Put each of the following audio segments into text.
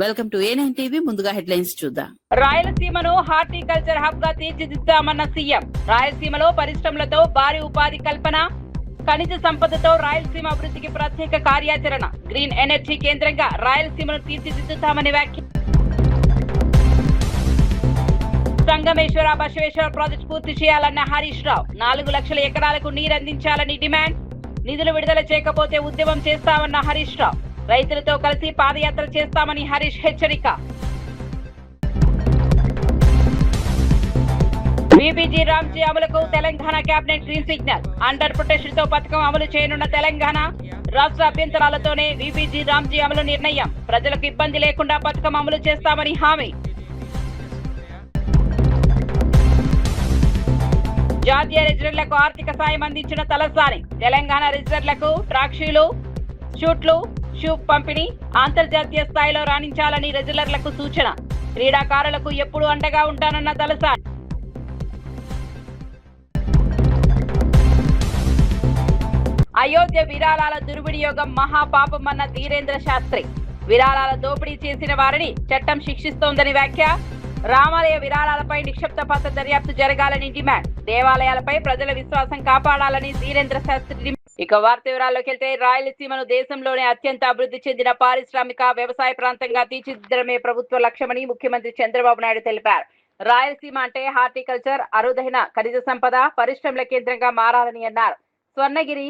Welcome to A9 TV. ముందుగా headlines చూద్దాం. రాయలసీమను హార్టికల్చర్ హబ్ గా తీర్చిదిద్దామన్న సీఎం. రాయలసీమలో పరిశ్రమలతో భారీ ఉపాధి కల్పన, ఖనిజ సంపదతో రాయలసీమ అభివృద్ధికి ప్రత్యేక కార్యాచరణ, గ్రీన్ ఎనర్జీ కేంద్రంగా రాయలసీమను తీర్చిదిద్దుతామని వ్యాఖ్య. సంగమేశ్వర బసవేశ్వర ప్రాజెక్టు పూర్తి చేయాలన్న హరీష్ రావు. 4 లక్షల ఎకరాలకు నీరందించాలని డిమాండ్. నిధులు విడుదల చేయకపోతే ఉద్యమం చేస్తామన్న హరీష్ రావు. రైతులతో కలిసి పాదయాత్ర చేస్తామని హరీష్ హెచ్చరిక. వీపీజీ రామ్జీ అమలుకు Telangana cabinet green signal. Under protection తో పథకం అమలు చేయనున్న తెలంగాణ. రాష్ట్ర అభ్యంతరాలతోనే వీపీజీ రామ్జీ అమలు నిర్ణయం. ప్రజలకు ఇబ్బంది లేకుండా పథకం అమలు చేస్తామని హామీ. జాతీయ రెజిడర్లకు ఆర్థిక సాయం అందించిన తలసాని. తెలంగాణ రెజిడర్లకు ట్రాక్షీలు, షూట్లు, షూ పంపిణీ. అంతర్జాతీయ స్థాయిలో రాణించాలని రెజిలర్లకు సూచన. క్రీడాకారులకు ఎప్పుడూ అండగా ఉంటానన్న తలసాని. అయోధ్య విరాళాల దుర్వినియోగం మహాపాపమన్న ధీరేంద్ర శాస్త్రి. విరాళాల దోపిడీ చేసిన వారిని చట్టం శిక్షిస్తోందని వ్యాఖ్య. రామాలయ విరాళాలపై నిక్షిప్తపాత దర్యాప్తు జరగాలని డిమాండ్. దేవాలయాలపై ప్రజల విశ్వాసం కాపాడాలని ధీరేంద్ర శాస్త్రి. ఇక వార్త వివరాల్లోకి వెళ్తే, రాయలసీమను దేశంలోనే అత్యంత అభివృద్ధి చెందిన పారిశ్రామిక వ్యవసాయ ప్రాంతంగా తీర్చిదిద్దడమే ప్రభుత్వ లక్ష్యమని ముఖ్యమంత్రి చంద్రబాబు నాయుడు తెలిపారు. రాయలసీమ అంటే హార్టికల్చర్, అరుదైన ఖనిజ సంపద, పరిశ్రమల కేంద్రంగా మారాలని అన్నారు. స్వర్ణగిరి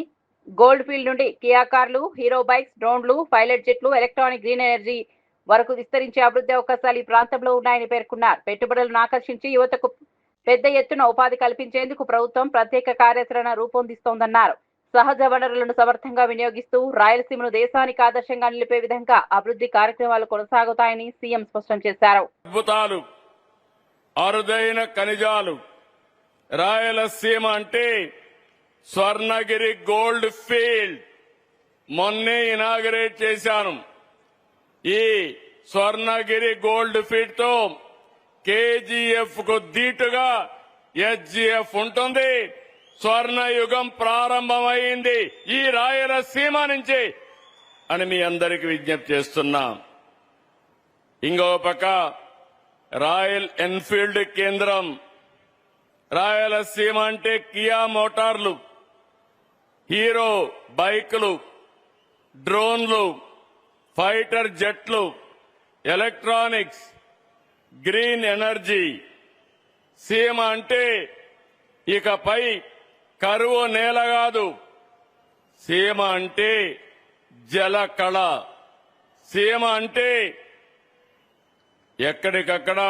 గోల్డ్ ఫీల్డ్ నుండి కియా కార్లు, హీరో బైక్స్, డ్రోన్లు, పైలట్ జెట్లు, ఎలక్ట్రానిక్, గ్రీన్ ఎనర్జీ వరకు విస్తరించే అభివృద్ధి అవకాశాలు ఈ ప్రాంతంలో ఉన్నాయని పేర్కొన్నారు. పెట్టుబడులను ఆకర్షించి యువతకు పెద్ద ఎత్తున ఉపాధి కల్పించేందుకు ప్రభుత్వం ప్రత్యేక కార్యాచరణ రూపొందిస్తోందన్నారు. సహజ వనరులను సమర్థంగా వినియోగిస్తూ రాయలసీమను దేశానికి ఆదర్శంగా నిలిపే విధంగా అభివృద్ధి కార్యక్రమాలు కొనసాగుతాయని సీఎం స్పష్టం చేశారు. అద్భుతాలు, అరుదైన ఖనిజాలు. రాయలసీమ అంటే స్వర్ణగిరి గోల్డ్ ఫీల్డ్ మొన్నే ఇనాగరేట్ చేశాను. ఈ స్వర్ణగిరి గోల్డ్ ఫీల్డ్ తో కేజీఎఫ్ కు దీటుగా హెచ్జిఎఫ్ ఉంటుంది. స్వర్ణయుగం ప్రారంభమైంది ఈ రాయలసీమ నుంచి అని మీ అందరికీ విజ్ఞప్తి చేస్తున్నా. ఇంకో పక్క రాయల్ ఎన్ఫీల్డ్ కేంద్రం. రాయలసీమ అంటే కియా మోటార్లు, హీరో బైకులు, డ్రోన్లు, ఫైటర్ జెట్లు, ఎలక్ట్రానిక్స్, గ్రీన్ ఎనర్జీ. సీమ అంటే ఇకపై కరువు నేల కాదు. సీమ అంటే జల కళ. సీమ అంటే ఎక్కడికక్కడ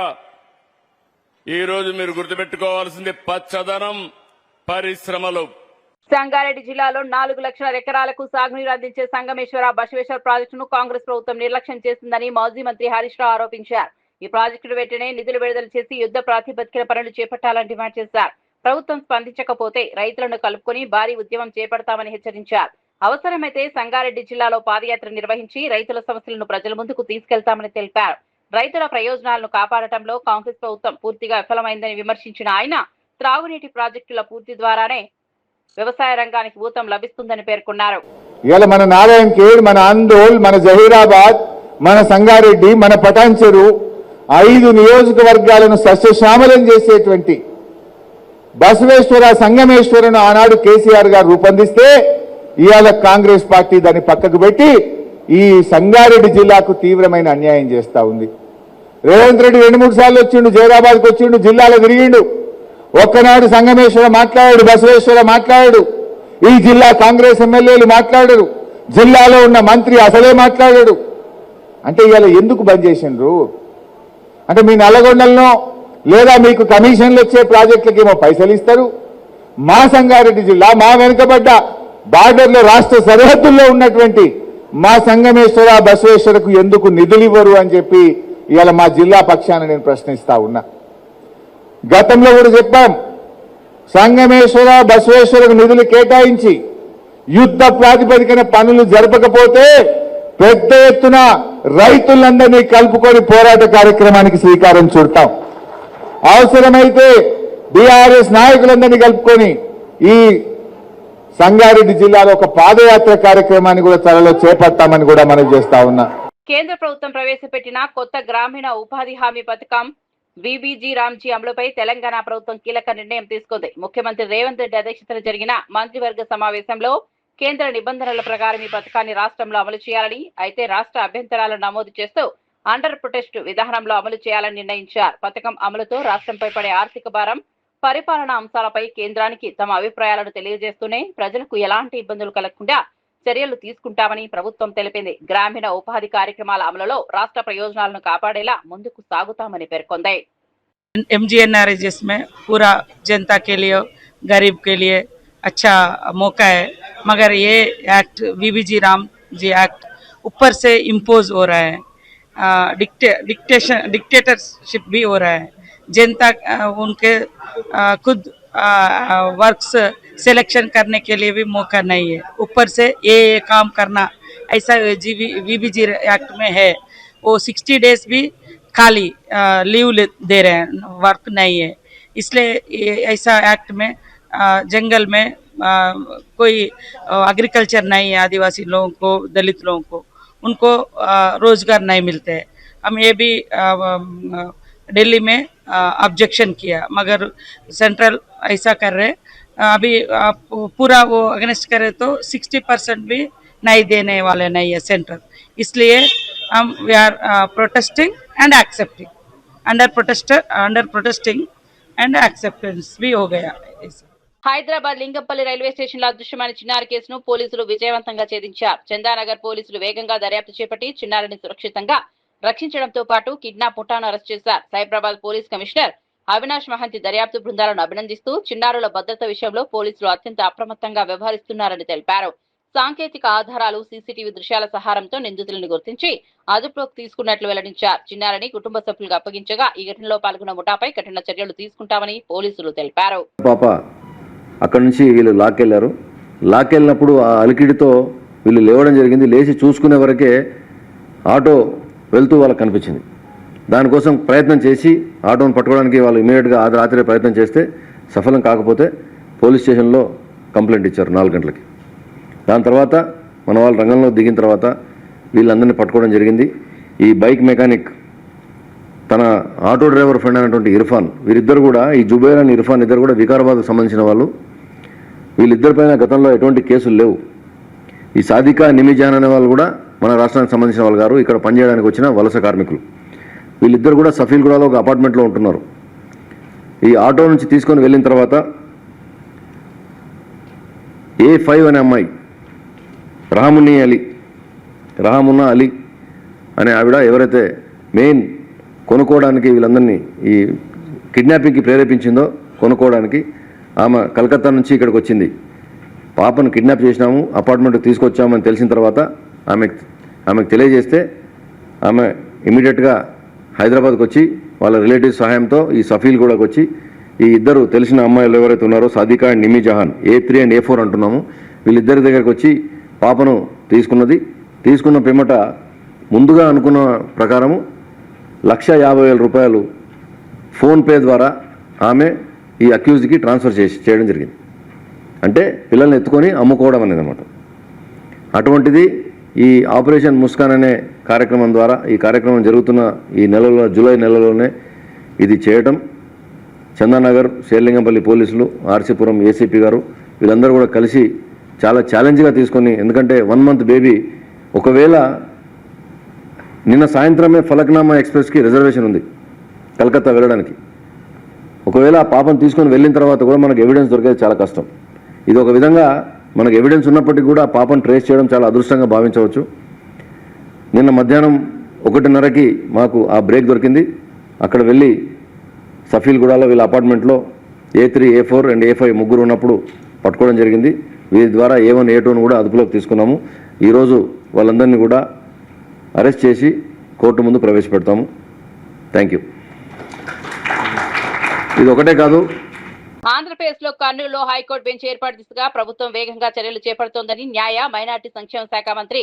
ఈరోజు మీరు గుర్తుపెట్టుకోవాల్సింది పచ్చదనం, పరిశ్రమలు. సంగారెడ్డి జిల్లాలో 4 లక్షల ఎకరాలకు సాగునీరు అందించే సంగమేశ్వర బసవేశ్వర ప్రాజెక్టును కాంగ్రెస్ ప్రభుత్వం నిర్లక్ష్యం చేసిందని మాజీ మంత్రి హరీష్ రావు ఆరోపించారు. ఈ ప్రాజెక్టును వెంటనే నిధులు విడుదల చేసి యుద్ధ ప్రాతిపదికన పనులు చేపట్టాలని డిమాండ్ చేశారు. ప్రభుత్వం స్పందించకపోతే రైతులను కలుపుకొని భారీ ఉద్యమం చేపడతామని హెచ్చరించారు. అవసరమైతే సంగారెడ్డి జిల్లాలో పాదయాత్ర నిర్వహించి రైతుల సమస్యలను ప్రజల ముందుకు తీసుకెళ్తామని తెలిపారు. రైతుల ప్రయోజనాలను కాపాడటంలో కాంగ్రెస్ ప్రభుత్వం పూర్తిగా విఫలమైందని విమర్శించిన ఆయన, త్రాగునీటి ప్రాజెక్టుల పూర్తి ద్వారానే వ్యవసాయ రంగానికి ఊతం లభిస్తుందని పేర్కొన్నారు. ఇవాళ మన నారాయణ్ ఖేడ్, మన అందోల్, మన జహీరాబాద్, మన సంగారెడ్డి, మన పటాన్చెరు 5 నియోజకవర్గాలను సస్యశ్యామలం చేసేటువంటి బసవేశ్వర సంగమేశ్వరను ఆనాడు కేసీఆర్ గారు రూపొందిస్తే ఇవాళ కాంగ్రెస్ పార్టీ దాన్ని పక్కకు పెట్టి ఈ సంగారెడ్డి జిల్లాకు తీవ్రమైన అన్యాయం చేస్తా ఉంది. రేవంత్ రెడ్డి 2-3 సార్లు వచ్చిండు, జైరాబాద్కి వచ్చిండు, జిల్లాలో తిరిగిండు. ఒక్కనాడు సంగమేశ్వర మాట్లాడాడు, బసవేశ్వర మాట్లాడాడు. ఈ జిల్లా కాంగ్రెస్ ఎమ్మెల్యేలు మాట్లాడరు, జిల్లాలో ఉన్న మంత్రి అసలే మాట్లాడాడు. అంటే ఇవాళ ఎందుకు బంద్ చేసిండ్రు అంటే, మీ నల్లగొండలను లేదా మీకు కమిషన్లు వచ్చే ప్రాజెక్టులకి ఏమో పైసలు ఇస్తారు. మా సంగారెడ్డి జిల్లా, మా వెనుకబడ్డ బార్డర్లో రాష్ట్ర సరిహద్దుల్లో ఉన్నటువంటి మా సంగమేశ్వర బసవేశ్వరకు ఎందుకు నిధులు ఇవ్వరు అని చెప్పి ఇవాళ మా జిల్లా పక్షాన నేను ప్రశ్నిస్తా ఉన్నా. గతంలో కూడా చెప్పాం, సంగమేశ్వర బసవేశ్వరకు నిధులు కేటాయించి యుద్ధ ప్రాతిపదికన పనులు జరపకపోతే పెద్ద ఎత్తున రైతులందరినీ కలుపుకొని పోరాట కార్యక్రమానికి శ్రీకారం చుడతాం. అవసరమైతే బీఆర్ఎస్ నాయకులందరినీ కలుపుకొని ఈ సంగారెడ్డి జిల్లాలో ఒక పాదయాత్ర కార్యక్రమాన్ని కూడా త్వరలో చేపడతామని కూడా మనం చేస్తా ఉన్నా. కేంద్ర ప్రభుత్వం ప్రవేశపెట్టిన కొత్త గ్రామీణ ఉపాధి హామీ పథకం విబిజీ రామ్జీ అమలుపై తెలంగాణ ప్రభుత్వం కీలక నిర్ణయం తీసుకుంది. ముఖ్యమంత్రి రేవంత్ రెడ్డి అధ్యక్షతన జరిగిన మంత్రివర్గ సమావేశంలో కేంద్ర నిబంధనల ప్రకారం ఈ పథకాన్ని రాష్ట్రంలో అమలు చేయాలని, అయితే రాష్ట్ర అభ్యంతరాలను నమోదు చేస్తూ అండర్ ప్రొటెస్ట్ విధానంలో అమలు చేయాలని నిర్ణయించారు. పథకం అమలుతో రాష్ట్రంపై పడే ఆర్థిక భారం, పరిపాలనా అంశాలపై కేంద్రానికి తమ అభిప్రాయాలను తెలియజేస్తూనే ప్రజలకు ఎలాంటి ఇబ్బందులు కలగకుండా చర్యలు తీసుకుంటామని ప్రభుత్వం తెలిపింది. గ్రామీణ ఉపాధి కార్యక్రమాల అమలులో రాష్ట్ర ప్రయోజనాలను కాపాడేలా ముందుకు సాగుతామని పేర్కొంది. MGNREGS में पूरा जनता के लिए, गरीब के लिए अच्छा मौका है, मगर ये act VBG Ram ji act ऊपर से इम्पोज हो रहा है, डिक्टेटरशिप भी हो रहा है. जनता उनके खुद वर्क्स सिलेक्शन करने के लिए भी मौका नहीं है. ऊपर से ये काम करना ऐसा VBG एक्ट में है. वो 60 डेज भी खाली लीव दे रहे हैं, वर्क नहीं है. इसलिए ऐसा एक्ट में जंगल में कोई एग्रीकल्चर नहीं है. आदिवासी लोगों को, दलित लोगों को, उनको रोजगार नहीं मिलते हैं. हम ये भी दिल्ली में ऑब्जेक्शन किया, मगर सेंट्रल ऐसा कर रहे. अभी पूरा वो अगेंस्ट करे तो 60% भी नहीं देने वाले नहीं है सेंट्रल. इसलिए हम we are protesting and accepting, under protesting and acceptance भी हो गया. హైదరాబాద్ లింగంపల్లి రైల్వే స్టేషన్ లో అదృశ్యమైన చిన్నారి కేసును పోలీసులు విజయవంతంగా ఛేదించారు. చందానగర్ పోలీసులు వేగంగా దర్యాప్తు చేపట్టి చిన్నారిని సురక్షితంగా రక్షించడంతో పాటు కిడ్నాప్ ముఠాను అరెస్ట్ చేశారు. సైబరాబాద్ పోలీస్ కమిషనర్ అవినాష్ మహంతి దర్యాప్తు బృందాలను అభినందిస్తూ చిన్నారుల భద్రత విషయంలో పోలీసులు అత్యంత అప్రమత్తంగా వ్యవహరిస్తున్నారని తెలిపారు. సాంకేతిక ఆధారాలు, సీసీటీవీ దృశ్యాల సహాయంతో నిందితులను గుర్తించి అదుపులోకి తీసుకున్నట్లు వెల్లడించారు. చిన్నారిని కుటుంబ సభ్యులకు అప్పగించగా ఈ ఘటనలో పాల్గొన్న ముఠాపై కఠిన చర్యలు తీసుకుంటామని పోలీసులు తెలిపారు. పాప అక్కడి నుంచి వీళ్ళు లాక్కెళ్లారు. లాక్కెళ్ళినప్పుడు ఆ అలికిడితో వీళ్ళు లేవడం జరిగింది. లేచి చూసుకునే వరకే ఆటో వెళ్తూ వాళ్ళకి కనిపించింది. దానికోసం ప్రయత్నం చేసి ఆటోను పట్టుకోవడానికి వాళ్ళు ఇమీడియట్గా ఆ రాత్రి ప్రయత్నం చేస్తే సఫలం కాకపోతే పోలీస్ స్టేషన్లో కంప్లైంట్ ఇచ్చారు 4 గంటలకి. దాని తర్వాత మన వాళ్ళు రంగంలో దిగిన తర్వాత వీళ్ళందరినీ పట్టుకోవడం జరిగింది. ఈ బైక్ మెకానిక్, తన ఆటో డ్రైవర్ ఫ్రెండ్ అయినటువంటి ఇర్ఫాన్, వీరిద్దరు కూడా, ఈ జుబైర్ అని ఇర్ఫాన్ ఇద్దరు కూడా వికారాబాద్కు సంబంధించిన వాళ్ళు. వీళ్ళిద్దరిపైన గతంలో ఎటువంటి కేసులు లేవు. ఈ సాదికా నిమిజాన్ అనే వాళ్ళు కూడా మన రాష్ట్రానికి సంబంధించిన వాళ్ళు గారు, ఇక్కడ పనిచేయడానికి వచ్చిన వలస కార్మికులు. వీళ్ళిద్దరు కూడా సఫీల్గూడలో ఒక అపార్ట్మెంట్లో ఉంటున్నారు. ఈ ఆటో నుంచి తీసుకొని వెళ్ళిన తర్వాత A5 అనే అమ్మాయి, రహమున్నా అలీ అనే ఆవిడ ఎవరైతే మెయిన్ కొనుక్కోవడానికి వీళ్ళందరినీ ఈ కిడ్నాపింగ్కి ప్రేరేపించిందో కొనుక్కోవడానికి, ఆమె కలకత్తా నుంచి ఇక్కడికి వచ్చింది. పాపను కిడ్నాప్ చేసినాము, అపార్ట్మెంట్కి తీసుకొచ్చామని తెలిసిన తర్వాత ఆమెకు తెలియజేస్తే ఆమె ఇమీడియట్గా హైదరాబాద్కి వచ్చి వాళ్ళ రిలేటివ్స్ సహాయంతో ఈ సఫీల్గూడకు వచ్చి ఈ ఇద్దరు తెలిసిన అమ్మాయిలు ఎవరైతే ఉన్నారో Sadika and Nimi Jahan, A3 and A4 అంటున్నాము, వీళ్ళిద్దరి దగ్గరికి వచ్చి పాపను తీసుకున్నది. తీసుకున్న పిమ్మట ముందుగా అనుకున్న ప్రకారము 1,50,000 రూపాయలు ఫోన్పే ద్వారా ఆమె ఈ అక్యూజ్కి ట్రాన్స్ఫర్ చేయడం జరిగింది. అంటే పిల్లల్ని ఎత్తుకొని అమ్ముకోవడం అనేది అన్నమాట. అటువంటిది ఈ ఆపరేషన్ ముస్కాన్ అనే కార్యక్రమం ద్వారా, ఈ కార్యక్రమం జరుగుతున్న ఈ నెలలో, జూలై నెలలోనే ఇది చేయటం. చందానగర్, శేర్లింగంపల్లి పోలీసులు, ఆర్సీపురం ఏసీపీ గారు వీళ్ళందరూ కూడా కలిసి చాలా ఛాలెంజ్గా తీసుకొని, ఎందుకంటే 1 మంత్ బేబీ, ఒకవేళ నిన్న సాయంత్రమే ఫలక్నామా ఎక్స్ప్రెస్కి రిజర్వేషన్ ఉంది కలకత్తా వెళ్ళడానికి. ఒకవేళ ఆ పాపను తీసుకొని వెళ్ళిన తర్వాత కూడా మనకు ఎవిడెన్స్ దొరికేది చాలా కష్టం. ఇది ఒక విధంగా మనకు ఎవిడెన్స్ ఉన్నప్పటికీ కూడా ఆ పాపను ట్రేస్ చేయడం చాలా అదృష్టంగా భావించవచ్చు. నిన్న మధ్యాహ్నం 1:30కి మాకు ఆ బ్రేక్ దొరికింది. అక్కడ వెళ్ళి సఫీల్గూడలో వీళ్ళ అపార్ట్మెంట్లో A3, A4 అండ్ A5 ముగ్గురు ఉన్నప్పుడు పట్టుకోవడం జరిగింది. వీరి ద్వారా A1, A2ను కూడా అదుపులోకి తీసుకున్నాము. ఈరోజు వాళ్ళందరినీ కూడా అరెస్ట్ చేసి కోర్టు ముందు ప్రవేశపెడతాము. Thank you. ఇది ఒకటే కాదు, ఆంధ్రప్రదేశ్ లో కర్నూలులో హైకోర్టు బెంచ్ ఏర్పాటు దిశగా ప్రభుత్వం వేగంగా చర్యలు చేపడుతోందని న్యాయ, మైనార్టీ సంక్షేమ శాఖ మంత్రి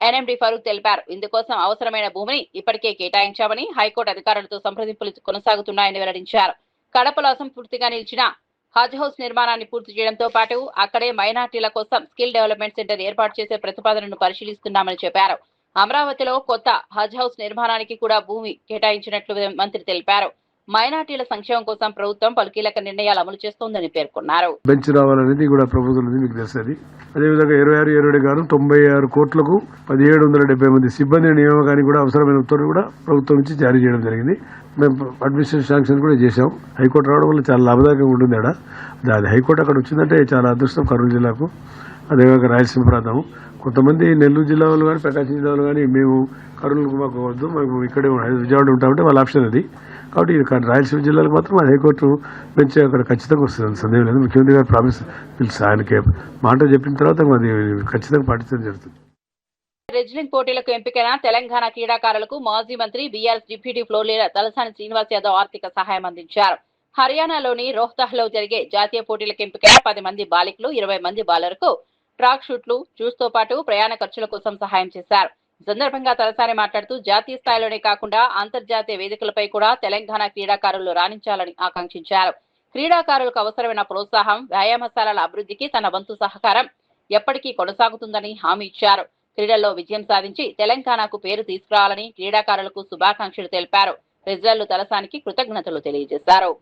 NMD ఫరూక్ తెలిపారు. ఇందుకోసం అవసరమైన భూమిని ఇప్పటికే కేటాయించామని, హైకోర్టు అధికారులతో సంప్రదింపులు కొనసాగుతున్నాయని వెల్లడించారు. కడపలో అసంపూర్తిగా నిలిచిన హజ్ హౌస్ నిర్మాణాన్ని పూర్తి చేయడంతో పాటు అక్కడే మైనార్టీల కోసం స్కిల్ డెవలప్మెంట్ సెంటర్ ఏర్పాటు చేసే ప్రతిపాదనను పరిశీలిస్తున్నామని చెప్పారు. అమరావతిలో కొత్త హజ్ హౌస్ నిర్మాణానికి కూడా భూమి కేటాయించినట్లు మంత్రి తెలిపారు. మైనార్టీల సంక్షేమం కోసం ప్రభుత్వం పలు కీలక నిర్ణయాలు అమలు చేస్తోందని పేర్కొన్నారు. బెంచ్ రావాలనేది కూడా ప్రభుత్వం మీకు తెలుస్తుంది. అదేవిధంగా 26 గారు 96 కోట్లకు 1770 మంది సిబ్బంది నియామకానికి కూడా అవసరమైన ఉత్తర్వులు కూడా ప్రభుత్వం నుంచి జారీ చేయడం జరిగింది. మేము అడ్మినిస్ట్రేషన్ శాంక్షన్ కూడా చేశాం. హైకోర్టు రావడం వల్ల చాలా లాభదాయకంగా ఉంటుంది. అది హైకోర్టు అక్కడ వచ్చిందంటే చాలా అదృష్టం కర్నూలు జిల్లాకు. అదేవిధంగా రాయలసీమ ప్రాంతం కొంతమంది నెల్లూరు జిల్లా వాళ్ళు కానీ ప్రకాశం జిల్లా వాళ్ళు కానీ మేము కర్నూలుకు మాకు వద్దు, మాకు ఇక్కడే విజయవాడ ఉంటామంటే వాళ్ళ ఆప్షన్ అది. కాబట్టి రాయలసీమ జిల్లాలకు మాత్రం అది హైకోర్టు బెంచ్ అక్కడ ఖచ్చితంగా వస్తుంది, సందేహం లేదు. ముఖ్యమంత్రి గారు ప్రామిస్ పిలిచి ఆయనకి మాట చెప్పిన తర్వాత అది ఖచ్చితంగా పాటించడం జరుగుతుంది. రెజ్లింగ్ పోటీలకు ఎంపికైన తెలంగాణ క్రీడాకారులకు మాజీ మంత్రి BRS deputy floor leader Talasani Srinivas Yadav ఆర్థిక సహాయం అందించారు. హర్యానాలోని రోహ్తహ్లో జరిగే జాతీయ పోటీలకు ఎంపికైన 10 మంది బాలికలు 20 మంది బాలలకు ట్రాక్ షూట్లు, జ్యూస్తో పాటు ప్రయాణ ఖర్చుల కోసం సహాయం చేశారు. ఈ సందర్భంగా తలసాని మాట్లాడుతూ జాతీయ స్థాయిలోనే కాకుండా అంతర్జాతీయ వేదికలపై కూడా తెలంగాణ క్రీడాకారులు రాణించాలని ఆకాంక్షించారు. క్రీడాకారులకు అవసరమైన ప్రోత్సాహం, వ్యాయామశాలల అభివృద్ధికి తన వంతు సహకారం ఎప్పటికీ కొనసాగుతుందని హామీ ఇచ్చారు. క్రీడల్లో విజయం సాధించి తెలంగాణకు పేరు తీసుకురావాలని క్రీడాకారులకు శుభాకాంక్షలు తెలిపారు. రిజల్లు తలసానికి కృతజ్ఞతలు తెలియజేశారు.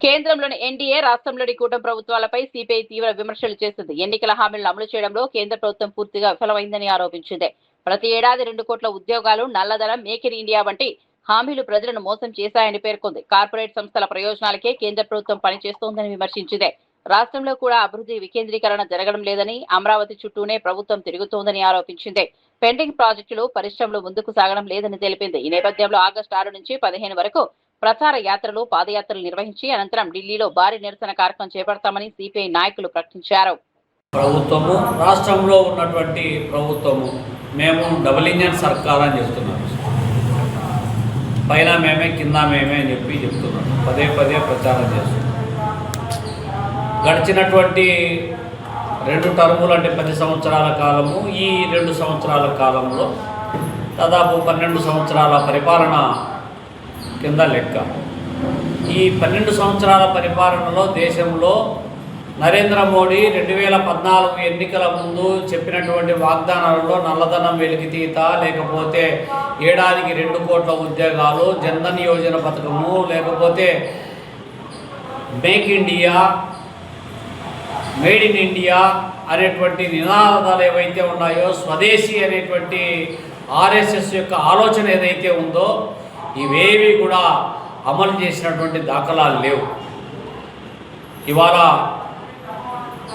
కేంద్రంలోని ఎన్డీఏ, రాష్ట్రంలోని కూటమి ప్రభుత్వాలపై సిపిఐ తీవ్ర విమర్శలు చేసింది. ఎన్నికల హామీలను అమలు చేయడంలో కేంద్ర ప్రభుత్వం పూర్తిగా విఫలమైందని ఆరోపించింది. ప్రతి ఏడాది 2 కోట్ల ఉద్యోగాలు, నల్లధనం, మేక్ ఇన్ ఇండియా వంటి హామీలు ప్రజలను మోసం చేశాయని పేర్కొంది. కార్పొరేట్ సంస్థల ప్రయోజనాలకే కేంద్ర ప్రభుత్వం పనిచేస్తోందని విమర్శించింది. రాష్ట్రంలో కూడా అభివృద్ధి వికేంద్రీకరణ జరగడం లేదని, అమరావతి చుట్టూనే ప్రభుత్వం తిరుగుతోందని ఆరోపించింది. పెండింగ్ ప్రాజెక్టులు, పరిశ్రమలు ముందుకు సాగడం లేదని తెలిపింది. ఈ నేపథ్యంలో ఆగస్టు 6 నుంచి 15 వరకు ప్రచార యాత్రలు, పాదయాత్రలు నిర్వహించి అనంతరం ఢిల్లీలో భారీ నిరసన కార్యక్రమం చేపడతామని సిపిఐ నాయకులు ప్రకటించారు. ప్రభుత్వము, రాష్ట్రంలో ఉన్నటువంటి ప్రభుత్వము మేము డబుల్ ఇంజన్ సర్కార్ అని చెప్తున్నాము. పైన మేమే కింద మేమే అని చెప్తున్నాం. పదే ప్రచారం చేస్తున్నాం. గడిచినటువంటి 2 టర్ములు అంటే 10 సంవత్సరాల కాలము, ఈ 2 సంవత్సరాల కాలంలో దాదాపు 12 సంవత్సరాల పరిపాలన కింద లెక్క. ఈ 12 సంవత్సరాల పరిపాలనలో దేశంలో నరేంద్ర మోడీ 2014 ఎన్నికల ముందు చెప్పినటువంటి వాగ్దానాలలో నల్లధనం వెలికితీత, లేకపోతే ఏడాదికి 2 కోట్ల ఉద్యోగాలు, జన్ధన్ యోజన పథకము, లేకపోతే make India, made in India అనేటువంటి నినాదాలు ఏవైతే ఉన్నాయో, స్వదేశీ అనేటువంటి ఆర్ఎస్ఎస్ యొక్క ఆలోచన ఏదైతే ఉందో ఇవేవి కూడా అమలు చేసినటువంటి దాఖలాలు లేవు. ఇవాళ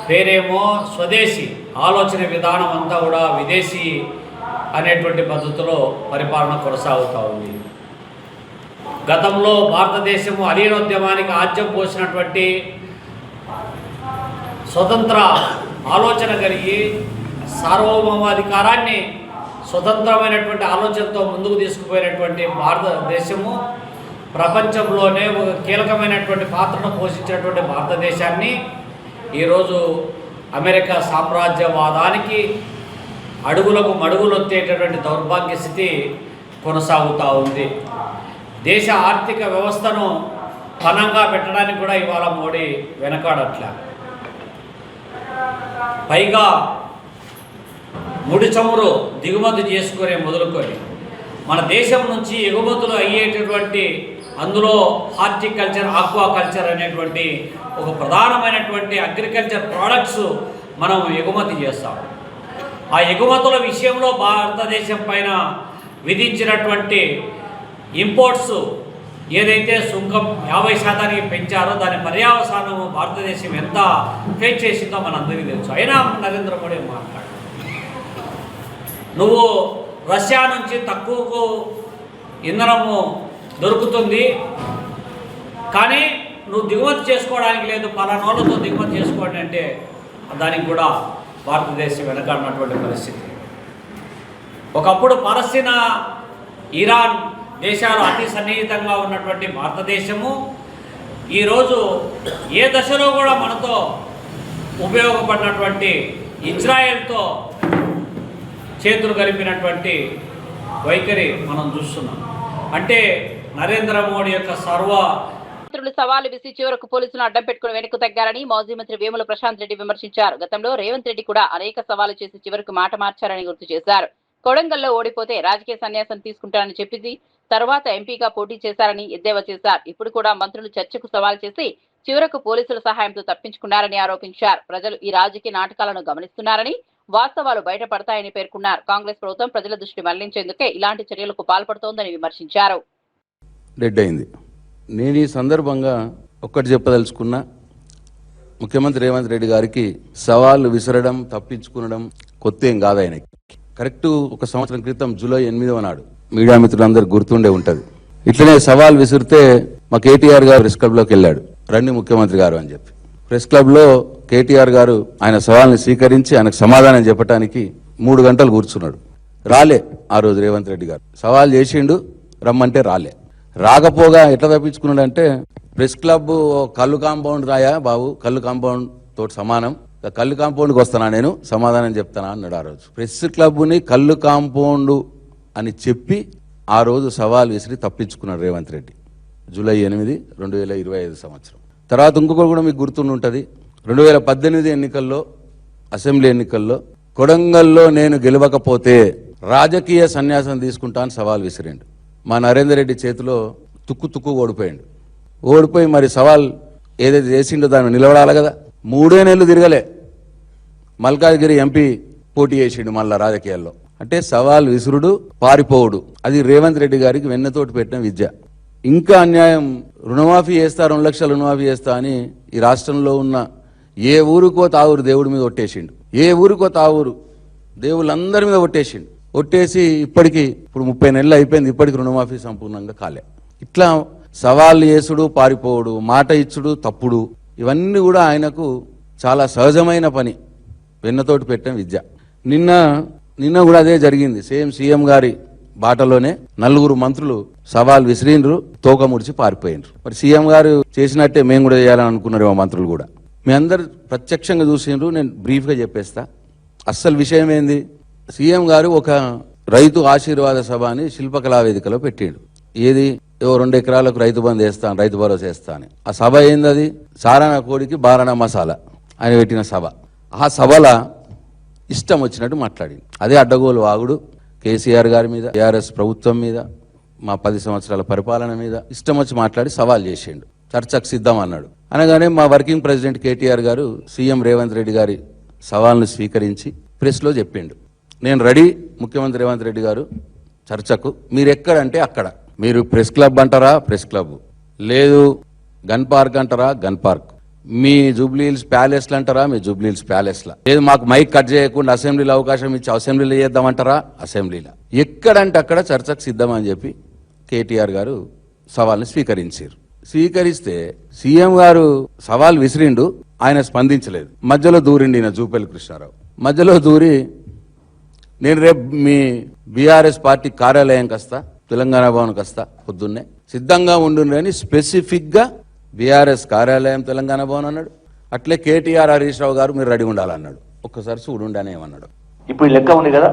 పేరేమో స్వదేశీ, ఆలోచన విధానం అంతా కూడా విదేశీ అనేటువంటి పద్ధతిలో పరిపాలన కొనసాగుతూ ఉంది. గతంలో భారతదేశము అలీనోద్యమానికి ఆజ్యం పోసినటువంటి స్వతంత్ర ఆలోచన కలిగి సార్వభౌమాధికారాన్ని స్వతంత్రమైనటువంటి ఆలోచనతో ముందుకు తీసుకుపోయినటువంటి భారతదేశము ప్రపంచంలోనే ఒక కీలకమైనటువంటి పాత్రను పోషించినటువంటి భారతదేశాన్ని ఈరోజు అమెరికా సామ్రాజ్యవాదానికి అడుగులకు మడుగులొత్తేటటువంటి దౌర్భాగ్య స్థితి కొనసాగుతూ ఉంది. దేశ ఆర్థిక వ్యవస్థను పణంగా పెట్టడానికి కూడా ఇవాళ మోడీ వెనకాడట్లే. పైగా ముడి చమురు దిగుమతి చేసుకునే మొదలుకొని మన దేశం నుంచి ఎగుమతులు అయ్యేటటువంటి, అందులో హార్టికల్చర్, ఆక్వాకల్చర్ అనేటువంటి ఒక ప్రధానమైనటువంటి అగ్రికల్చర్ ప్రోడక్ట్స్ మనం ఎగుమతి చేస్తాం. ఆ ఎగుమతుల విషయంలో భారతదేశం పైన విధించినటువంటి ఇంపోర్ట్స్ ఏదైతే సుంకం 50% పెంచారో దాని పర్యావసానం భారతదేశం ఎంత ఫేస్ చేసిందో మనందరికీ తెలుసు. అయినా నరేంద్ర మోడీ మాట్లాడు, నువ్వు రష్యా నుంచి తక్కువకు ఇంధనము దొరుకుతుంది కానీ నువ్వు దిగుమతి చేసుకోవడానికి లేదు, పలానోళ్ళతో దిగుమతి చేసుకోండి అంటే దానికి కూడా భారతదేశం వెనకాడినటువంటి పరిస్థితి. ఒకప్పుడు పాలస్తీనా, ఇరాన్ దేశాలు అతి సన్నిహితంగా ఉన్నటువంటి భారతదేశము ఈరోజు ఏ దశలో కూడా మనతో ఉపయోగపడినటువంటి ఇజ్రాయెల్తో చేతులు కలిపినటువంటి వైఖరి మనం చూస్తున్నాం. అంటే నరేంద్ర మోడీ యొక్క మంత్రులు సవాలు విసి చివరకు పోలీసులను అడ్డం పెట్టుకుని వెనక్కు తగ్గారని మాజీ మంత్రి వేముల ప్రశాంత్ రెడ్డి విమర్శించారు. గతంలో రేవంత్ రెడ్డి కూడా అనేక సవాలు చేసి చివరకు మాట మార్చారని గుర్తు చేశారు. కొడంగల్లో ఓడిపోతే రాజకీయ సన్యాసం తీసుకుంటారని చెప్పింది, తర్వాత ఎంపీగా పోటీ చేశారని ఎద్దేవా చేశారు. ఇప్పుడు కూడా మంత్రులు చర్చకు సవాల్ చేసి చివరకు పోలీసుల సహాయంతో తప్పించుకున్నారని ఆరోపించారు. ప్రజలు ఈ రాజకీయ నాటకాలను గమనిస్తున్నారని, వాస్తవాలు బయటపడతాయని పేర్కొన్నారు. కాంగ్రెస్ ప్రభుత్వం ప్రజల దృష్టి మళ్లించేందుకే ఇలాంటి చర్యలకు పాల్పడుతోందని విమర్శించారు. నేను ఈ సందర్భంగా ఒక్కటి చెప్పదలుచుకున్నా, ముఖ్యమంత్రి రేవంత్ రెడ్డి గారికి సవాళ్లు విసరడం, తప్పించుకునడం కొత్త ఏం కాదు ఆయనకి. కరెక్ట్ 1 సంవత్సరం క్రితం జూలై 8వ నాడు మీడియా మిత్రులందరూ గుర్తుండే ఉంటది. ఇట్లనే సవాల్ విసిరితే మా కేటీఆర్ గారు ప్రెస్ క్లబ్ లోకి వెళ్ళాడు, రండి ముఖ్యమంత్రి గారు అని చెప్పి. ప్రెస్ క్లబ్ లో కేటీఆర్ గారు ఆయన సవాల్ని స్వీకరించి ఆయనకు సమాధానం చెప్పడానికి 3 గంటలు కూర్చున్నాడు. రాలే ఆ రోజు రేవంత్ రెడ్డి గారు. సవాల్ చేసిండు, రమ్మంటే రాలే. రాకపోగా ఎట్లా తప్పించుకున్నాడు అంటే, ప్రెస్ క్లబ్ కళ్ళు కాంపౌండ్ రాయా బాబు, కళ్ళు కాంపౌండ్ తోటి సమానం, కళ్ళు కాంపౌండ్కి వస్తానా నేను సమాధానం చెప్తానా అన్నాడు. ఆ రోజు ప్రెస్ క్లబ్ని కళ్ళు కాంపౌండ్ అని చెప్పి ఆ రోజు సవాల్ విసిరి తప్పించుకున్నాడు రేవంత్ రెడ్డి. జూలై 8, 2025 సంవత్సరం. తర్వాత ఇంకొకటి కూడా మీకు గుర్తుండి 2018 ఎన్నికల్లో, అసెంబ్లీ ఎన్నికల్లో కొడంగల్లో నేను గెలవకపోతే రాజకీయ సన్యాసం తీసుకుంటా అని సవాల్ విసిరిండు. మా నరేందర్ రెడ్డి చేతిలో తుక్కు ఓడిపోయి మరి సవాల్ ఏదైతే చేసిండో దాన్ని నిలబడాలి కదా. 3 నెలలు తిరగలే, మల్కాజ్గిరి ఎంపీ పోటీ చేసిండు మళ్ళా రాజకీయాల్లో. అంటే సవాల్ విసురుడు, పారిపోవుడు, అది రేవంత్ రెడ్డి గారికి వెన్నతోటి పెట్టిన విద్య. ఇంకా అన్యాయం, రుణమాఫీ చేస్తా, 2 లక్షల రుణమాఫీ చేస్తా అని ఈ రాష్ట్రంలో ఉన్న ఏ ఊరుకో తావురు దేవుడి మీద ఒట్టేసిండు. ఏ ఊరుకో తావురు దేవుళ్ళందరి మీద ఒట్టేసిండు. ఒట్టేసి ఇప్పుడు 30 నెలలు అయిపోయింది, ఇప్పటికి రుణమాఫీ సంపూర్ణంగా కాలే. ఇట్లా సవాళ్ళు చేసుడు, పారిపోవుడు, మాట ఇచ్చుడు, తప్పుడు, ఇవన్నీ కూడా ఆయనకు చాలా సహజమైన పని, వెన్నతోటి పెట్టిన విద్య. నిన్న కూడా అదే జరిగింది. సేమ్ సీఎం గారి బాటలోనే 4 మంత్రులు సవాల్ విసిరిండ్రు, తోక ముడిచి పారిపోయినరు. మరి సీఎం గారు చేసినట్టే మేము కూడా చేయాలని అనుకున్నారు మంత్రులు కూడా. మీ అందరు ప్రత్యక్షంగా చూసిండ్రు, నేను బ్రీఫ్గా చెప్పేస్తా. అస్సలు విషయం ఏంది, సీఎం గారు ఒక రైతు ఆశీర్వాద సభ అని శిల్పకళా వేదికలో పెట్టిండు. ఏది 2 ఎకరాలకు రైతు బంధు వేస్తాను, రైతు భరోసా వేస్తా అని. ఆ సభ ఏంది, అది సారాన కోడికి బారాణ మసాలా ఆయన పెట్టిన సభ. ఆ సభలో ఇష్టం వచ్చినట్టు మాట్లాడింది. అదే అడ్డగోలు వాగుడు, కేసీఆర్ గారి మీద, టీఆర్ఎస్ ప్రభుత్వం మీద, మా 10 సంవత్సరాల పరిపాలన మీద ఇష్టం వచ్చి మాట్లాడి సవాల్ చేసిండు. చర్చకు సిద్ధం అన్నాడు. అనగానే మా వర్కింగ్ ప్రెసిడెంట్ కేటీఆర్ గారు సీఎం రేవంత్ రెడ్డి గారి సవాల్ను స్వీకరించి ప్రెస్లో చెప్పిండు, నేను రెడీ ముఖ్యమంత్రి రేవంత్ రెడ్డి గారు చర్చకు, మీరు ఎక్కడంటే అక్కడ. మీరు ప్రెస్ క్లబ్ అంటారా ప్రెస్ క్లబ్, లేదు గన్ పార్క్ అంటారా గన్ పార్క్, మీ జూబ్లీహిల్స్ ప్యాలెస్లు అంటారా మీ జూబ్లీహిల్స్ ప్యాలెస్లా, లేదు మాకు మైక్ కట్ చేయకుండా అసెంబ్లీలో అవకాశం ఇచ్చి అసెంబ్లీలో చేద్దామంటారా అసెంబ్లీలో, ఎక్కడంటే అక్కడ చర్చకు సిద్ధమని చెప్పి కేటీఆర్ గారు సవాల్ని స్వీకరించారు. స్వీకరిస్తే సీఎం గారు సవాల్ విసిరిండు, ఆయన స్పందించలేదు. మధ్యలో దూరిండి ఈయన జూపల్లి కృష్ణారావు. మధ్యలో దూరి నేను రేపు మీ బీఆర్ఎస్ పార్టీ కార్యాలయంకి వస్తా, తెలంగాణ భవన్కి వస్తా, పొద్దున్నే సిద్ధంగా ఉండుండ్రి అని స్పెసిఫిక్ గా బీఆర్ఎస్ కార్యాలయం తెలంగాణ భవన్ అన్నాడు. అట్లే కేటీఆర్ హరీష్ రావు గారు మీరు రెడీ ఉండాలన్నాడు. ఒక్కసారి చూడుండి అని ఏమన్నాడు. ఇప్పుడు లెక్క ఉంది కదా,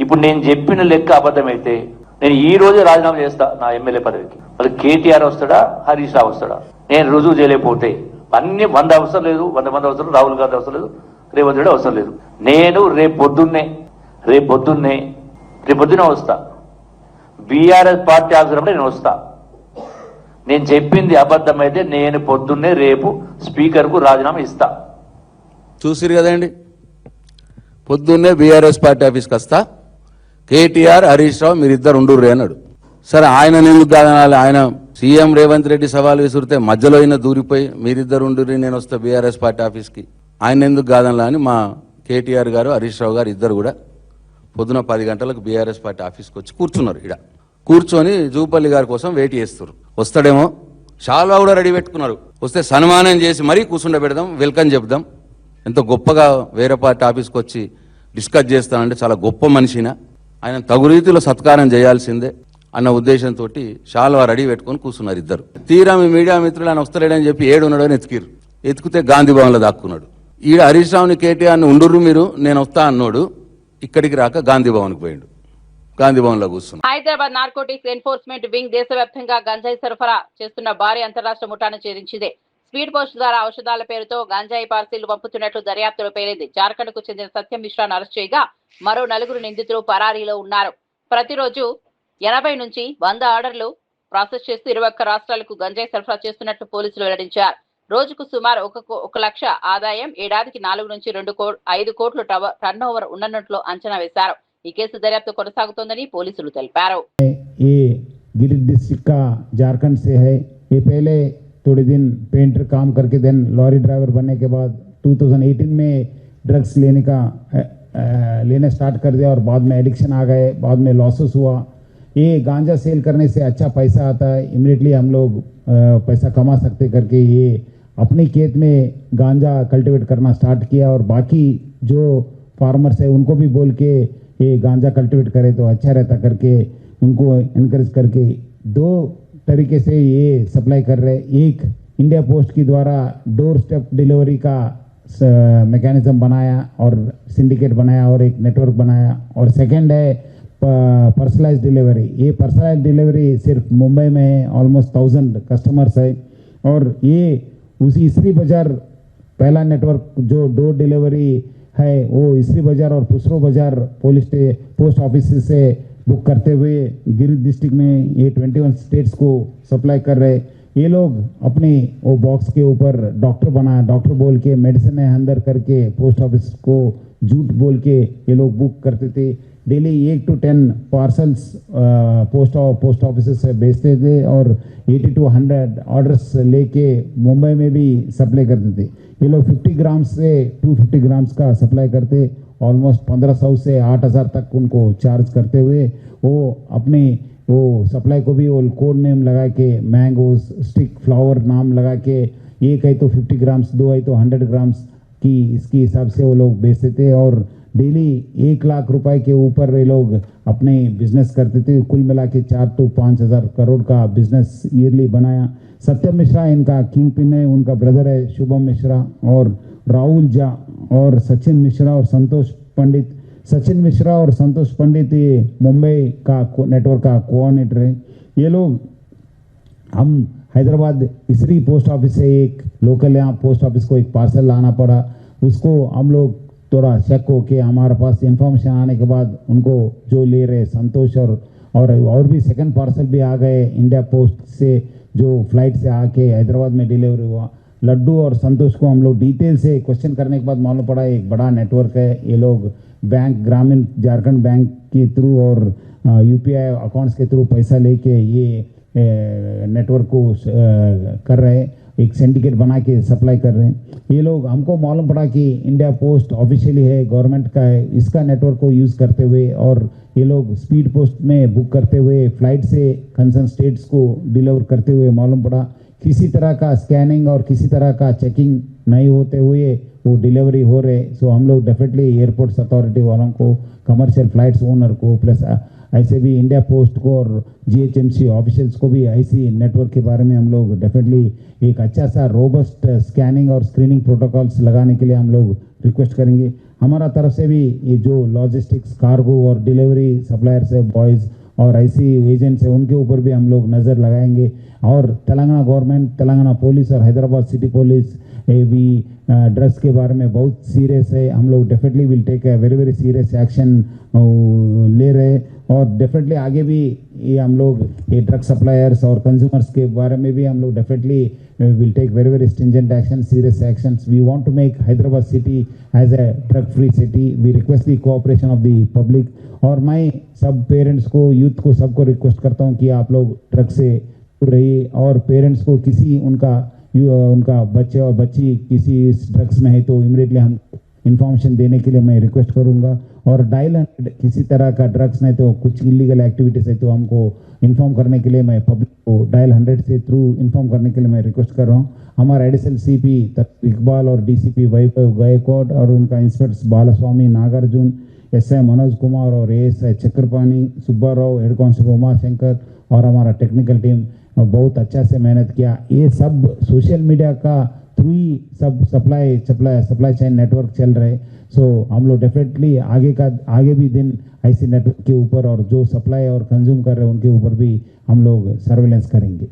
ఇప్పుడు నేను చెప్పిన లెక్క అబద్ధమైతే నేను ఈ రోజే రాజీనామా చేస్తా నా ఎమ్మెల్యే పదవికి. మరి కేటీఆర్ వస్తాడా హరీష్ రావు వస్తాడా, నేను రుజువు చేయలేకపోతే అన్ని 100 అవసరం లేదు, 100 మంది అవసరం, రాహుల్ గాంధీ అవసరం లేదు, రేవంత్ రెడ్డి అవసరం లేదు. నేను రేపు పొద్దున్నే వస్తా. బీఆర్ఎస్ పార్టీ అవసరం నేను వస్తా. నేను చెప్పింది అబద్ధమైతే నేను పొద్దున్నే రేపు స్పీకర్కు రాజీనామా ఇస్తా. చూసిరు కదండి, పొద్దున్నే బీఆర్ఎస్ పార్టీ ఆఫీస్కి వస్తా, కేటీఆర్ హరీష్ రావు మీరిద్దరు ఉండుర్రి అన్నాడు. సరే ఆయన ఎందుకు కాదనాలి, ఆయన సీఎం రేవంత్ రెడ్డి సవాల్ విసురితే మధ్యలో అయినా దూరిపోయి మీరిద్దరు ఉండుర్రి నేను వస్తా బీఆర్ఎస్ పార్టీ ఆఫీస్కి, ఆయన ఎందుకు కాదనలా అని మా కేటీఆర్ గారు హరీష్ రావు గారు ఇద్దరు కూడా పొద్దున 10 గంటలకు బీఆర్ఎస్ పార్టీ ఆఫీస్కి వచ్చి కూర్చున్నారు. ఇక్కడ కూర్చొని జూపల్లి గారి కోసం వెయిట్ చేస్తారు. వస్తాడేమో, షాల్వా కూడా రెడీ పెట్టుకున్నారు. వస్తే సన్మానం చేసి మరీ కూర్చుండబెడదాం, వెల్కమ్ చెప్దాం. ఎంతో గొప్పగా వేరే పార్టీ ఆఫీస్కి వచ్చి డిస్కస్ చేస్తానంటే చాలా గొప్ప మనిషినా, ఆయన తగు రీతిలో సత్కారం చేయాల్సిందే అన్న ఉద్దేశంతో షాల్వా రెడీ పెట్టుకొని కూర్చున్నారు ఇద్దరు. తీరా మీ మీడియా మిత్రులు ఆయన వస్తలేడని చెప్పి ఏడున్నాడు అని ఎతికిరు. ఎతికితే గాంధీ భవన్లో దాక్కున్నాడు. ఈడ హరీష్ రావుని కేటీఆర్ని ఉండుర్రు మీరు నేను వస్తా అన్నాడు, ఇక్కడికి రాక గాంధీ భవన్కి పోయిండు. గాంధీ భవన్లో కూర్చున్నాం. హైదరాబాద్ నార్కోటిక్స్ ఎన్ఫోర్స్మెంట్ వింగ్ దేశవ్యాప్తంగా గంజాయి సరఫరా చేస్తున్న భారీ అంతరాష్ట్ర ముఠాను ఛేదించింది. స్పీడ్ పోస్ట్ ద్వారా ఔషధాల పేరుతో గంజాయి పార్సిల్ పంపుతున్నట్లు దర్యాప్తులో పేలింది. జార్ఖండ్ కు చెందిన సత్యం మిశ్రాను అరెస్ట్ చేయగా మరో 4 నిందితులు పరారీలో ఉన్నారు. ప్రతిరోజు 80 నుంచి 100 ఆర్డర్లు ప్రాసెస్ చేస్తూ 21 రాష్ట్రాలకు గంజాయి సరఫరా చేస్తున్నట్లు పోలీసులు వెల్లడించారు. రోజుకు సుమారు 1 లక్ష ఆదాయం, ఏడాదికి 4 నుంచి 5 కోట్ల టర్న్ ఓవర్ ఉన్నట్లు అంచనా వేశారు. ఈ కేసు దర్యాప్తు కొనసాగుతోందని పోలీసులు తెలిపారు. ये गिरिडीह डिस्ट्रिक्ट का झारखंड से है। ये पहले थोड़े दिन पेंटर काम करके देन लॉरी ड्राइवर बनने के बाद 2018 में ड्रग्स लेने स्टार्ट कर दिया और बाद में एडिक्शन आ गए, बाद में लॉसेस हुआ। ये गांजा सेल करने से अच्छा पैसा आता है, इमीडिएटली हम लोग पैसा कमा सकते करके ये अपने खेत में गांजा कल्टीवेट करना स्टार्ट किया और बाकी जो फार्मर्स है उनको भी बोल के ये गांजा कल्टीवेट करे तो अच्छा रहता करके उनको इनकरेज करके 2 तरीके से ये सप्लाई कर रहे। एक इंडिया पोस्ट के द्वारा डोर स्टेप डिलीवरी का मैकेनिज्म बनाया और सिंडिकेट बनाया और एक नेटवर्क बनाया, और सेकंड है पर्सनलाइज डिलीवरी। ये पर्सनलाइज डिलीवरी सिर्फ मुंबई में ऑलमोस्ट 1000 कस्टमर्स है, और ये उसी इसरी बाजार पहला नेटवर्क जो डोर डिलीवरी है वो इसरी बाजार और पुसरो बाजार पोस्ट ऑफिस से बुक करते हुए गिरिडीह डिस्ट्रिक्ट में ये 21 स्टेट्स को सप्लाई कर रहे। ये लोग अपने वो बॉक्स के ऊपर डॉक्टर बनाया, डॉक्टर बोल के मेडिसिन अंदर करके पोस्ट ऑफिस को झूठ बोल के ये लोग बुक करते थे। Daily 1 to 10 parcels post office से भेजते थे और 80 to 100 ऑर्डर्स लेके मुंबई में भी सप्लाई करते थे। ये लोग 50 ग्राम्स से 250 ग्राम्स का सप्लाई करते, ऑलमोस्ट 1500 से 8000 तक उनको चार्ज करते हुए वो अपने वो सप्लाई को भी वो कोड नेम लगा के मैंगोज स्टिक फ्लावर नाम लगा के एक है तो 50 ग्राम्स, 2 है तो 100 ग्राम्स की इसके हिसाब से वो लोग बेचते थे, और डेली 1 लाख रुपए के ऊपर ये लोग अपने बिजनेस करते थे। कुल मिला के 4 to 5,000 करोड़ का बिजनेस ईयरली बनाया। सत्यम मिश्रा इनका किंग पिन है, उनका ब्रदर है शुभम मिश्रा और राहुल झा और सचिन मिश्रा और संतोष पंडित। सचिन मिश्रा और संतोष पंडित ये मुंबई का नेटवर्क का कोऑर्डिनेटर है। ये लोग हम हैदराबाद इसरी पोस्ट ऑफिस से एक लोकल यहाँ पोस्ट ऑफिस को एक पार्सल लाना पड़ा, उसको हम लोग थोड़ा शक हो के हमारे पास इन्फॉर्मेशन आने के बाद उनको जो ले रहे संतोष और भी सेकंड पार्सल भी आ गए इंडिया पोस्ट से, जो फ्लाइट से आके हैदराबाद में डिलीवरी हुआ। लड्डू और संतोष को हम लोग डिटेल से क्वेश्चन करने के बाद मालूम पड़ा एक बड़ा नेटवर्क है। ये लोग बैंक ग्रामीण झारखंड बैंक के थ्रू और UPI अकाउंट्स के थ्रू पैसा लेके ये नेटवर्क को कर रहे हैं, एक सिंडिकेट बना के सप्लाई कर रहे हैं। ये लोग हमको मालूम पड़ा कि इंडिया पोस्ट ऑफिशियली है, गवर्नमेंट का है, इसका नेटवर्क को यूज़ करते हुए और ये लोग स्पीड पोस्ट में बुक करते हुए फ्लाइट से कंसर्न स्टेट्स को डिलीवर करते हुए मालूम पड़ा किसी तरह का स्कैनिंग और किसी तरह का चेकिंग नहीं होते हुए वो डिलीवरी हो रहे। सो हम लोग डेफिनेटली एयरपोर्ट्स अथॉरिटी वालों को, कमर्शियल फ्लाइट्स ओनर को, प्लस ऐसे भी इंडिया पोस्ट को और GHMC ऑफिशियल्स को भी ऐसी नेटवर्क के बारे में हम लोग डेफिनेटली एक अच्छा सा रोबस्ट स्कैनिंग और स्क्रीनिंग प्रोटोकॉल्स लगाने के लिए हम लोग रिक्वेस्ट करेंगे। हमारा तरफ से भी ये जो लॉजिस्टिक्स, कार्गो और डिलीवरी सप्लायर्स है, बॉयज़ और ऐसी एजेंट्स है, उनके ऊपर भी हम लोग नज़र लगाएंगे। और तेलंगाना गवर्नमेंट, तेलंगाना पुलिस और हैदराबाद सिटी पुलिस भी ड्रग्स के बारे में बहुत सीरियस है। हम लोग definitely will take a very very serious action ले रहे, और डेफिनेटली आगे भी ये हम लोग ये ड्रग सप्लायर्स और कंज्यूमर्स के बारे में भी हम लोग definitely will take very very stringent action, serious actions. We want to make Hyderabad city as a drug free city. We request the cooperation of the public, और मैं सब पेरेंट्स को, यूथ को, सबको रिक्वेस्ट करता हूँ कि आप लोग ड्रग से दूर रहिए, और पेरेंट्स को किसी उनका बच्चे और बच्ची किसी ड्रग्स में है तो इमीडिएटली हम इन्फॉर्मेशन देने के लिए मैं रिक्वेस्ट करूंगा। और डायल 100 किसी तरह का ड्रग्स नहीं तो कुछ इलीगल एक्टिविटीज है तो हमको इन्फॉर्म करने के लिए मैं पब्लिक को डायल 100 से थ्रू इन्फॉर्म करने के लिए मैं रिक्वेस्ट कर रहा हूँ। हमारा एडिशनल CP इकबाल और DCP वैभव गायकवाड और उनका इंस्पेक्टर्स बालास्वामी नागार्जुन, SI मनोज कुमार और ASI Chakrapani, Subbarao, head constable Umashankar और हमारा टेक्निकल टीम बहुत अच्छा से मेहनत किया। ये सब सोशल मीडिया का थ्रू ही सब सप्लाई चेन नेटवर्क चल रहे। सो हम लोग डेफिनेटली आगे भी दिन ऐसी नेटवर्क के ऊपर और जो सप्लाई और कंज्यूम कर रहे हैं उनके ऊपर भी हम लोग सर्वेलेंस करेंगे.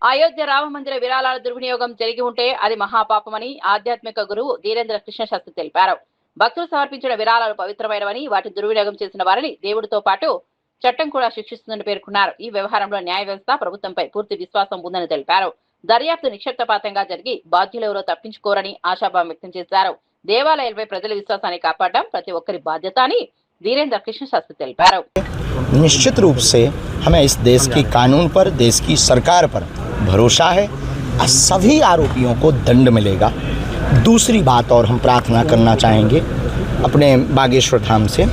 అయోధ్య రామ మందిర విరాళాల దుర్వినియోగం జరిగి ఉంటే అది మహాపాపమని ఆధ్యాత్మిక గురువు ధీరేంద్ర కృష్ణ శాస్త్రి తెలిపారు. భక్తులు సమర్పించిన విరాళాలు పవిత్రమైనవని వాటి దుర్వినియోగం చేసిన వారిని దేవుడితో పాటు చట్టం కూడా శిక్షిస్తుందని పేర్కొన్నారు. ఈ వ్యవహారంలో న్యాయ వ్యవస్థ ప్రభుత్వంపై పూర్తి విశ్వాసం ఉందని తెలిపారు. దర్యాప్తు నిక్షిప్తపాతంగా జరిగి బాధ్యులెవరో తప్పించుకోరని ఆశాభావం వ్యక్తం చేశారు. దేవాలయాలపై ప్రజల విశ్వాసాన్ని కాపాడడం ప్రతి ఒక్కరి బాధ్యత అని धीरेन्द्र कृष्ण शास्त्री తెలిపారు. निश्चित रूप से हमें इस देश के कानून पर, देश की सरकार पर भरोसा है और सभी आरोपियों को दंड मिलेगा. दूसरी बात और हम प्रार्थना करना चाहेंगे अपने बागेश्वर धाम से,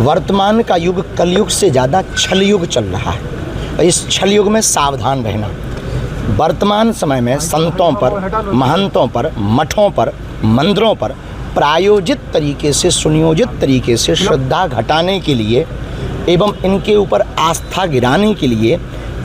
वर्तमान का युग कलयुग से ज़्यादा छल युग चल रहा है. इस छल युग में सावधान रहना. वर्तमान समय में संतों पर, महंतों पर, मठों पर, मंदिरों पर प्रायोजित तरीके से, सुनियोजित तरीके से श्रद्धा घटाने के लिए एवं इनके ऊपर आस्था गिराने के लिए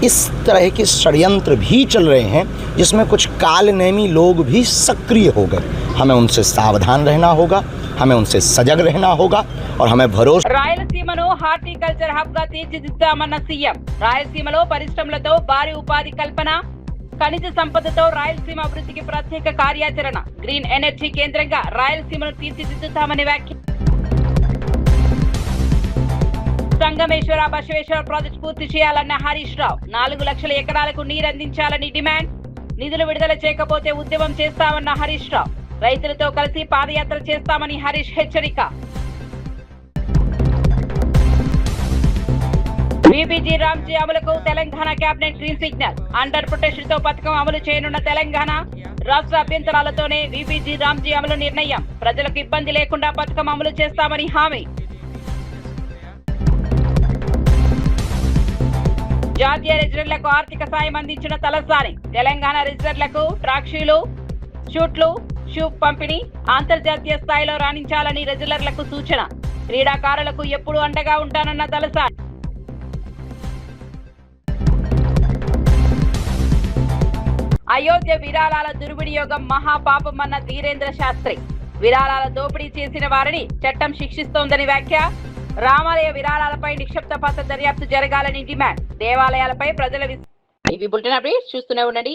इस तरह के षड्यंत्र भी चल रहे हैं, जिसमें कुछ कालनेमी लोग भी सक्रिय हो गए. हमें उनसे सावधान रहना होगा, हमें उनसे सजग रहना होगा और हमें भरोसा. రాయలసీమను హార్టికల్చర్ హబ్ గా తీర్చిదిద్దామన్న సీఎం. రాయలసీమలో పరిశ్రమలతో భారీ ఉపాధి కల్పన, ఖనిజ సంపదతో రాయలసీమ అభివృద్ధికి ప్రత్యేక కార్యాచరణ, గ్రీన్ ఎనర్జీ కేంద్రంగా రాయలసీమను తీర్చిదిద్దుతామని వ్యాఖ్య. సంగమేశ్వర బసవేశ్వర ప్రాజెక్టు పూర్తి చేయాలన్న హరీష్ రావు. 4 లక్షల ఎకరాలకు నీరందించాలని డిమాండ్. నిధులు విడుదల చేయకపోతే ఉద్యమం చేస్తామన్న హరీష్ రావు. రైతులతో కలిసి పాదయాత్ర చేస్తామని హరీష్ హెచ్చరిక. వీపీజీ రామ్జీ అమలుకు Telangana cabinet green signal. Under protection తో పథకం అమలు చేయనున్న తెలంగాణ రాష్ట్ర అభ్యంతరాలతోనే వీపీజీ రామ్జీ అమలు నిర్ణయం. ప్రజలకు ఇబ్బంది లేకుండా పథకం అమలు చేస్తామని హామీ. జాతీయ రెజిడర్లకు ఆర్థిక సాయం అందించిన తలసాని. తెలంగాణ రెజిడర్లకు ట్రాక్షీలు, షూట్లు, షూ పంపిణీ. అంతర్జాతీయ స్థాయిలో రాణించాలని రెజిడర్లకు సూచన. క్రీడాకారులకు ఎప్పుడూ అండగా ఉంటానన్న తలసాని. అయోధ్య విరాళాల దుర్వినియోగం మహాపాపమన్న ధీరేంద్ర శాస్త్రి. విరాళాల దోపిడీ చేసిన వారిని చట్టం శిక్షిస్తోందని వ్యాఖ్య. రామాలయ విరాళాలపై నిక్షిప్తపాత దర్యాప్తు జరగాలని డిమాండ్. దేవాలయాలపై ప్రజల ఇవి బులెటిన్ అప్డేట్స్ చూస్తూనే ఉండండి.